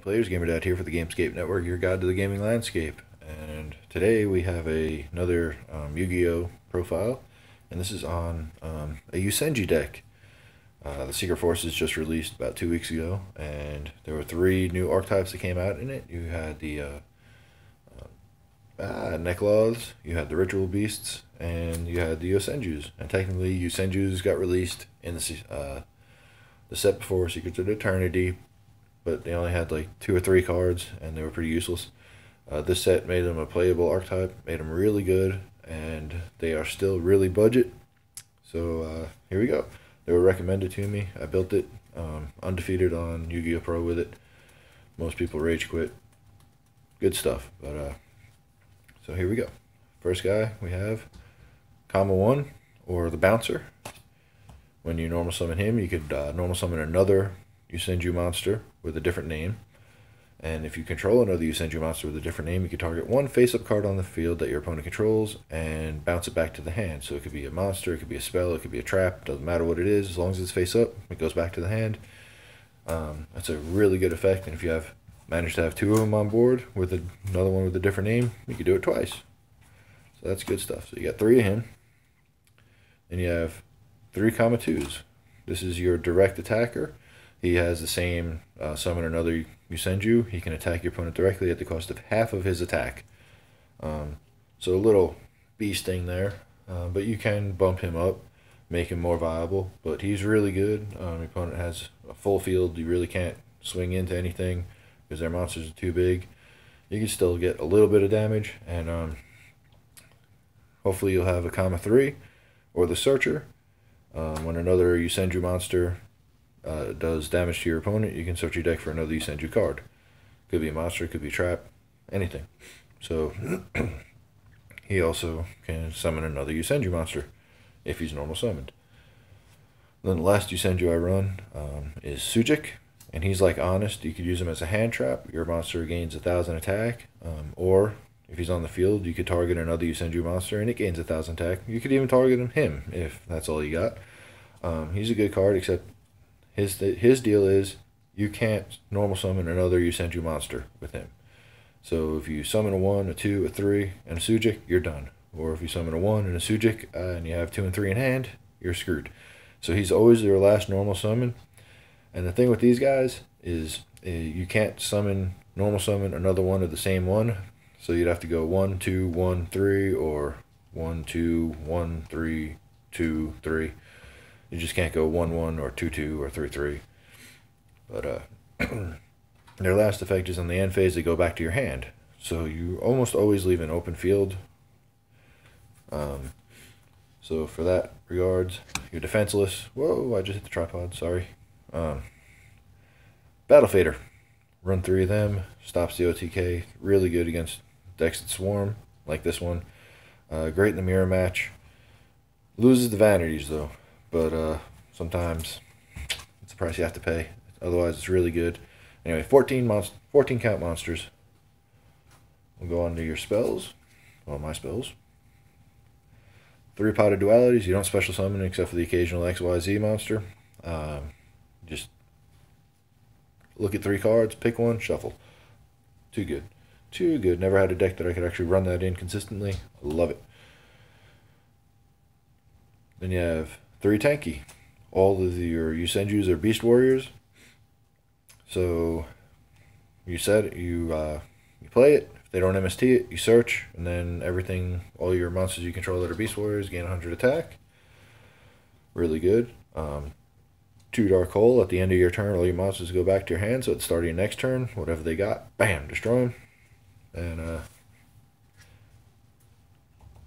Players, Gamer Dad here for the Gamescape Network, your guide to the gaming landscape. And today we have another Yu-Gi-Oh profile, and this is on a Yosenju deck. The Secret Forces just released about 2 weeks ago, and there were 3 new archetypes that came out in it. You had the Necklaws, you had the Ritual Beasts, and you had the Yosenjus. And technically, Yosenjus got released in the set before Secrets of Eternity, but they only had like 2 or 3 cards, and they were pretty useless. This set made them a playable archetype, made them really good, and they are still really budget. So here we go. They were recommended to me. I built it, undefeated on Yu-Gi-Oh Pro with it. Most people rage quit. Good stuff. But so here we go. First guy we have Kama 1, or the Bouncer. When you normal summon him, you could normal summon another Yosenju monster with a different name. And if you control another Yosenju monster with a different name, you can target one face-up card on the field that your opponent controls and bounce it back to the hand. So it could be a monster, it could be a spell, it could be a trap. Doesn't matter what it is, as long as it's face-up, it goes back to the hand. That's a really good effect, and if you have managed to have 2 of them on board with another one with a different name, you can do it twice. So that's good stuff. So you got 3 of him. Then you have 3 Kama 2s. This is your direct attacker. He has the same summon another Yosenju. He can attack your opponent directly at the cost of half of his attack. So a little beast thing there. But you can bump him up, make him more viable. But he's really good. Your opponent has a full field. You really can't swing into anything because their monsters are too big. You can still get a little bit of damage. And hopefully you'll have a Kama 3 or the Searcher. When another Yosenju monster does damage to your opponent, you can search your deck for another Yosenju card. Could be a monster, could be a trap, anything. So he also can summon another Yosenju monster if he's normal summoned. Then the last Yosenju I run is Sujik, and he's like Honest. You could use him as a hand trap. Your monster gains 1,000 attack, or if he's on the field, you could target another Yosenju monster and it gains 1,000 attack. You could even target him if that's all you got. He's a good card, except his deal is you can't normal summon another Yosenju monster with him. So if you summon a 1, a 2, a 3, and a Sujik, you're done. Or if you summon a 1 and a Sujik and you have 2 and 3 in hand, you're screwed. So he's always your last normal summon. And the thing with these guys is you can't normal summon another one of the same one. So you'd have to go 1, 2, 1, 3, or 1, 2, 1, 3, 2, 3. You just can't go 1, 1, or 2, 2, or 3, 3. But their last effect is on the end phase, they go back to your hand. So you almost always leave an open field. So for that regards, you're defenseless. Whoa, I just hit the tripod, sorry. Battle Fader. Run 3 of them, stops the OTK. Really good against decks that swarm, like this one. Great in the mirror match. Loses the vanities, though. But sometimes it's the price you have to pay. Otherwise, it's really good. Anyway, 14 count monsters. We'll go on to your spells. Well, my spells. 3 potted dualities. You don't special summon except for the occasional XYZ monster. Just look at 3 cards, pick one, shuffle. Too good. Too good. Never had a deck that I could actually run that in consistently. Love it. Then you have 3 tanky. All of your Yosenjus are Beast Warriors. So you play it. If they don't MST it, you search, and then all your monsters you control that are Beast Warriors gain 100 attack. Really good. 2 Dark Hole. At the end of your turn, all your monsters go back to your hand. So at the start of your next turn, whatever they got, bam, destroy them. And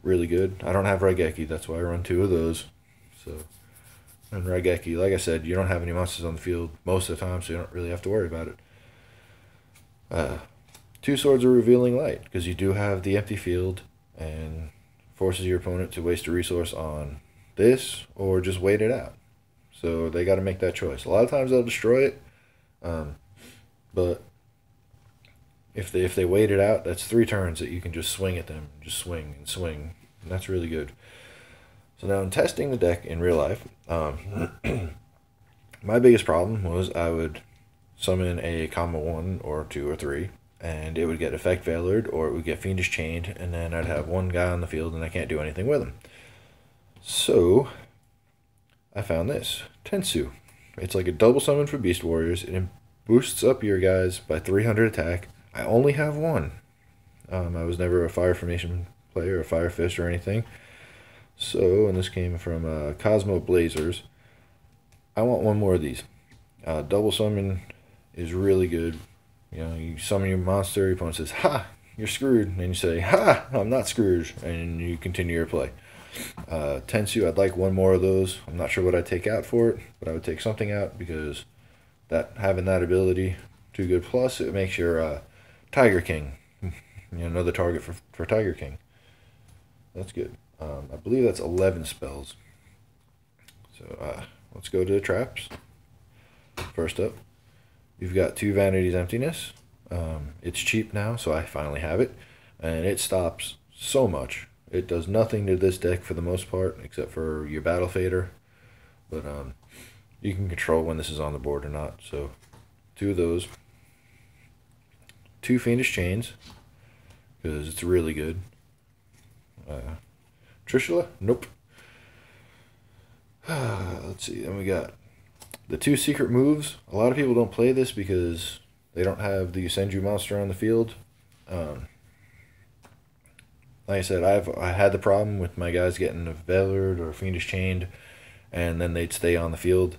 really good. I don't have Raigeki, that's why I run 2 of those. So, and Raigeki, like I said, you don't have any monsters on the field most of the time, so you don't really have to worry about it. 2 Swords of Revealing Light, because you do have the empty field, and forces your opponent to waste a resource on this, or just wait it out. So they got to make that choice. A lot of times they'll destroy it, but if they wait it out, that's 3 turns that you can just swing at them, just swing and swing, and that's really good. So now in testing the deck in real life, my biggest problem was I would summon a combo 1 or 2 or 3, and it would get effect veilered or it would get fiendish chained, and then I'd have one guy on the field and I can't do anything with him. So I found this Tensu. It's like a double summon for Beast Warriors. It boosts up your guys by 300 attack. I only have one. I was never a Fire Formation player, or Fire Fist, or anything. So, and this came from Cosmo Blazers. I want one more of these. Double summon is really good. You know, you summon your monster, your opponent says, "Ha, you're screwed," and you say, "Ha, I'm not screwed," and you continue your play. Tensu, I'd like one more of those. I'm not sure what I'd take out for it, but I would take something out because having that ability, 2 good plus, it makes your Tiger King, another target for Tiger King. That's good. I believe that's 11 spells. So let's go to the traps. First up, you've got 2 Vanity's Emptiness. It's cheap now, so I finally have it, and it stops so much. It does nothing to this deck for the most part, except for your Battle Fader. But you can control when this is on the board or not. So 2 of those. 2 Fiendish Chains, because it's really good. Trishula? Nope. Let's see. Then we got the 2 secret moves. A lot of people don't play this because they don't have the Yosenju monster on the field. Like I said, I had the problem with my guys getting veilered or fiendish chained, and then they'd stay on the field.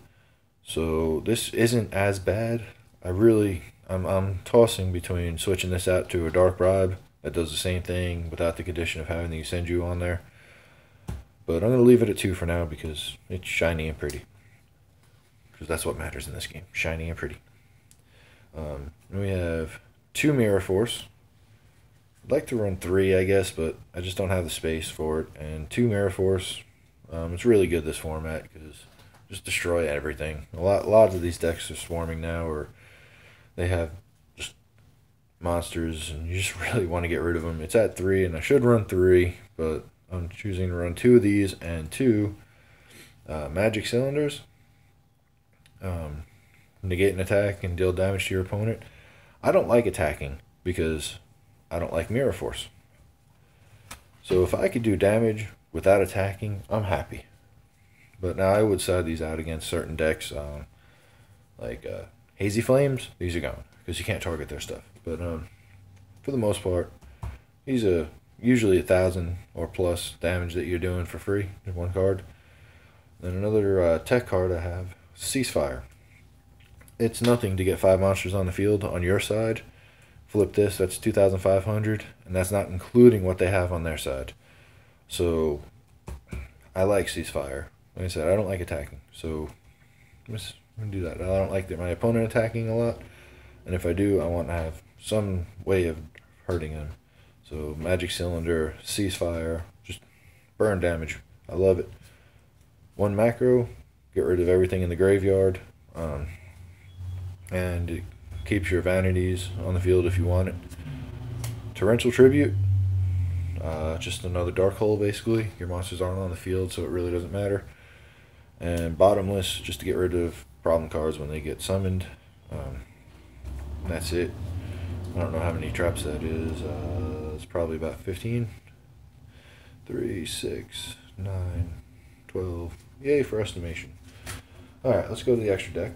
So this isn't as bad. I'm tossing between switching this out to a Dark Bribe that does the same thing without the condition of having the Yosenju on there. But I'm going to leave it at 2 for now because it's shiny and pretty. Because that's what matters in this game. Shiny and pretty. We have 2 Mirror Force. I'd like to run 3, I guess, but I just don't have the space for it. And 2 Mirror Force. It's really good, this format, because just destroy everything. A lot of these decks are swarming now, or they have just monsters, and you just really want to get rid of them. It's at 3, and I should run 3, but I'm choosing to run 2 of these and 2 Magic Cylinders. Negate an attack and deal damage to your opponent. I don't like attacking because I don't like Mirror Force. So if I could do damage without attacking, I'm happy. But now I would side these out against certain decks, like Hazy Flames. These are gone because you can't target their stuff. But for the most part, these are usually 1,000 or plus damage that you're doing for free in 1 card. Then another tech card I have, Ceasefire. It's nothing to get 5 monsters on the field on your side. Flip this, that's 2,500, and that's not including what they have on their side. So I like Ceasefire. Like I said, I don't like attacking, so I'm gonna do that. I don't like my opponent attacking a lot, and if I do, I want to have some way of hurting them. So Magic Cylinder, Ceasefire, just burn damage. I love it. 1 macro, get rid of everything in the graveyard, and it keeps your vanities on the field if you want it. Torrential Tribute, just another dark hole basically. Your monsters aren't on the field, so it really doesn't matter. And Bottomless, just to get rid of problem cards when they get summoned. That's it. I don't know how many traps that is. It's probably about 15. 3, 6, 9, 12. Yay for estimation. Alright, let's go to the extra deck.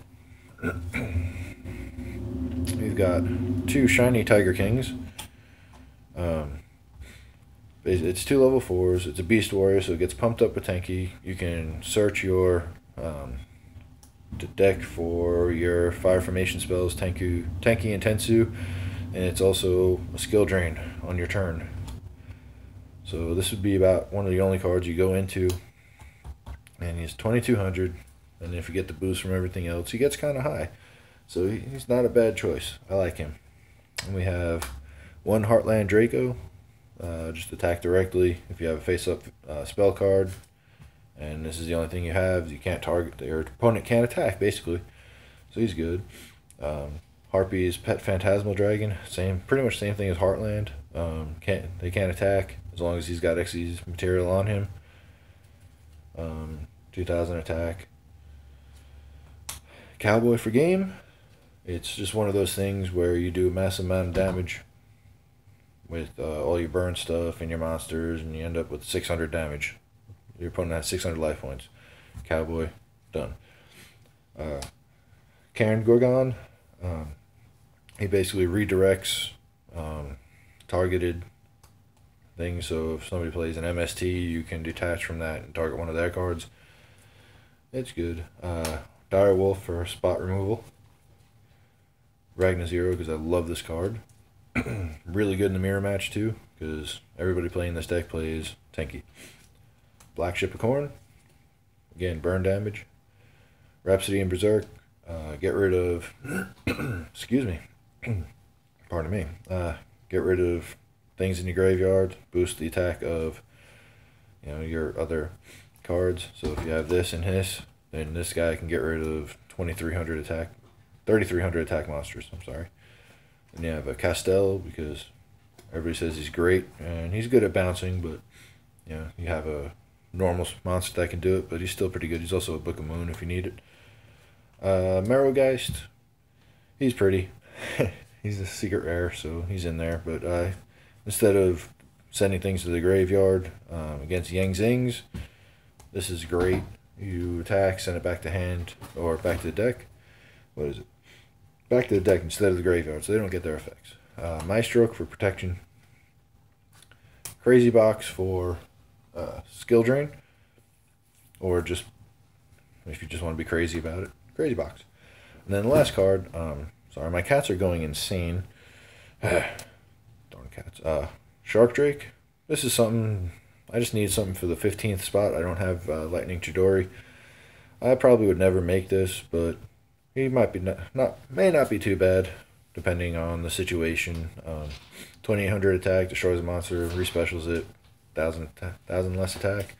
We've got 2 shiny Tiger Kings. It's 2 level 4s. It's a Beast Warrior, so it gets pumped up with Tenki. You can search your deck for your Fire Formation spells, Tenki and Tensu, and it's also a skill drain on your turn. So this would be about one of the only cards you go into, and he's 2,200, and if you get the boost from everything else, he gets kind of high. So he's not a bad choice. I like him. And we have 1 Heartland Draco. Just attack directly if you have a face-up spell card, and this is the only thing you have. You can't target, your opponent can't attack basically, so he's good. Harpy's Pet Phantasmal Dragon, pretty much same thing as Heartland. They can't attack as long as he's got Xyz material on him. 2,000 attack. Cowboy for game. It's just one of those things where you do a massive amount of damage with all your burn stuff and your monsters, and you end up with 600 damage. Your opponent has 600 life points. Cowboy, done. Karen Gorgon, he basically redirects targeted things. So if somebody plays an MST, you can detach from that and target one of their cards. It's good. Dire Wolf for spot removal. Ragna Zero, because I love this card. Really good in the mirror match too, because everybody playing this deck plays tanky. Black Ship of Corn, again, burn damage. Rhapsody and Berserk, get rid of, excuse me, pardon me, get rid of things in your graveyard, boost the attack of, your other cards. So if you have this and this, then this guy can get rid of 2,300 attack, 3,300 attack monsters, I'm sorry. And you have a Castell, because everybody says he's great, and he's good at bouncing, but, you have a normal monster that can do it, but he's still pretty good. He's also a Book of Moon if you need it. Marrowgeist, he's pretty. He's a secret rare, so he's in there, but instead of sending things to the graveyard against Yang Zings, this is great. You attack, send it back to hand, or back to the deck. What is it? Back to the deck instead of the graveyard, so they don't get their effects. Maestro for protection. Crazy Box for skill drain, or just if you just want to be crazy about it. Crazy Box. And then the last card, sorry, my cats are going insane. Darn cats. Shark Drake. This is something, I just need something for the 15th spot. I don't have Lightning Chidori. I probably would never make this, but he might be may not be too bad, depending on the situation. 2,800 attack, destroys a monster, respecials it, 1,000 less attack.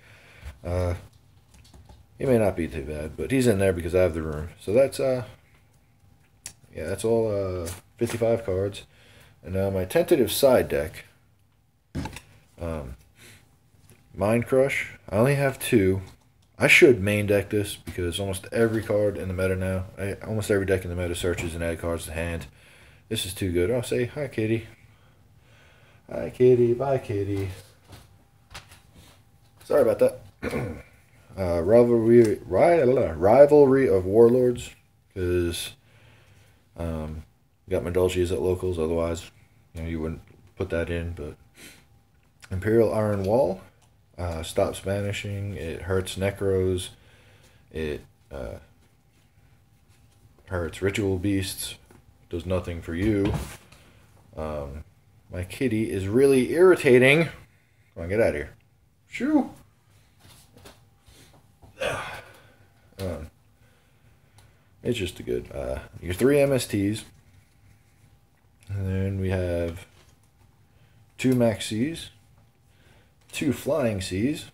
He may not be too bad, but he's in there because I have the room. So that's that's all 55 cards. And now my tentative side deck. Mind Crush. I only have 2. I should main deck this because almost every card in the meta now, almost every deck in the meta searches and add cards to hand. This is too good. I'll say hi, kitty. Hi, kitty. Bye, kitty. Sorry about that. Rivalry of Warlords, because got my Dolces at locals. Otherwise, you wouldn't put that in. But Imperial Iron Wall. Stops banishing. It hurts Necros. It hurts Ritual Beasts. Does nothing for you. My kitty is really irritating. Come on, get out of here. Shoo! It's just a good. Your 3 MSTs. And then we have 2 Max Cs. 2 Flying Seas,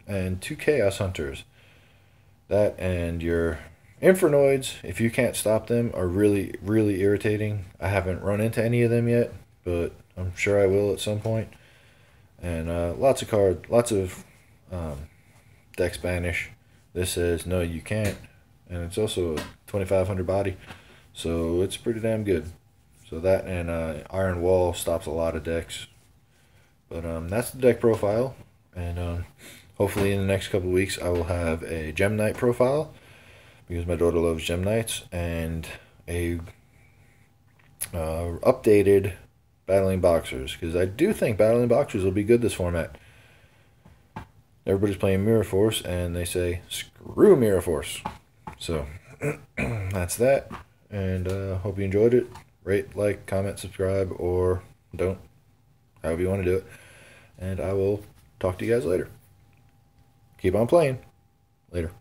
and 2 Chaos Hunters. That and your Infernoids, if you can't stop them, are really, really irritating. I haven't run into any of them yet, but I'm sure I will at some point. And lots of decks banish. This says, no, you can't. And it's also a 2,500 body, so it's pretty damn good. So that and Iron Wall stops a lot of decks. But that's the deck profile, and hopefully in the next couple of weeks I will have a Gem Knight profile, because my daughter loves Gem Knights, and a updated Battling Boxers, because I do think Battling Boxers will be good this format. Everybody's playing Mirror Force, and they say, screw Mirror Force. So, that's that, and hope you enjoyed it. Rate, like, comment, subscribe, or don't. However you want to do it. And I will talk to you guys later. Keep on playing. Later.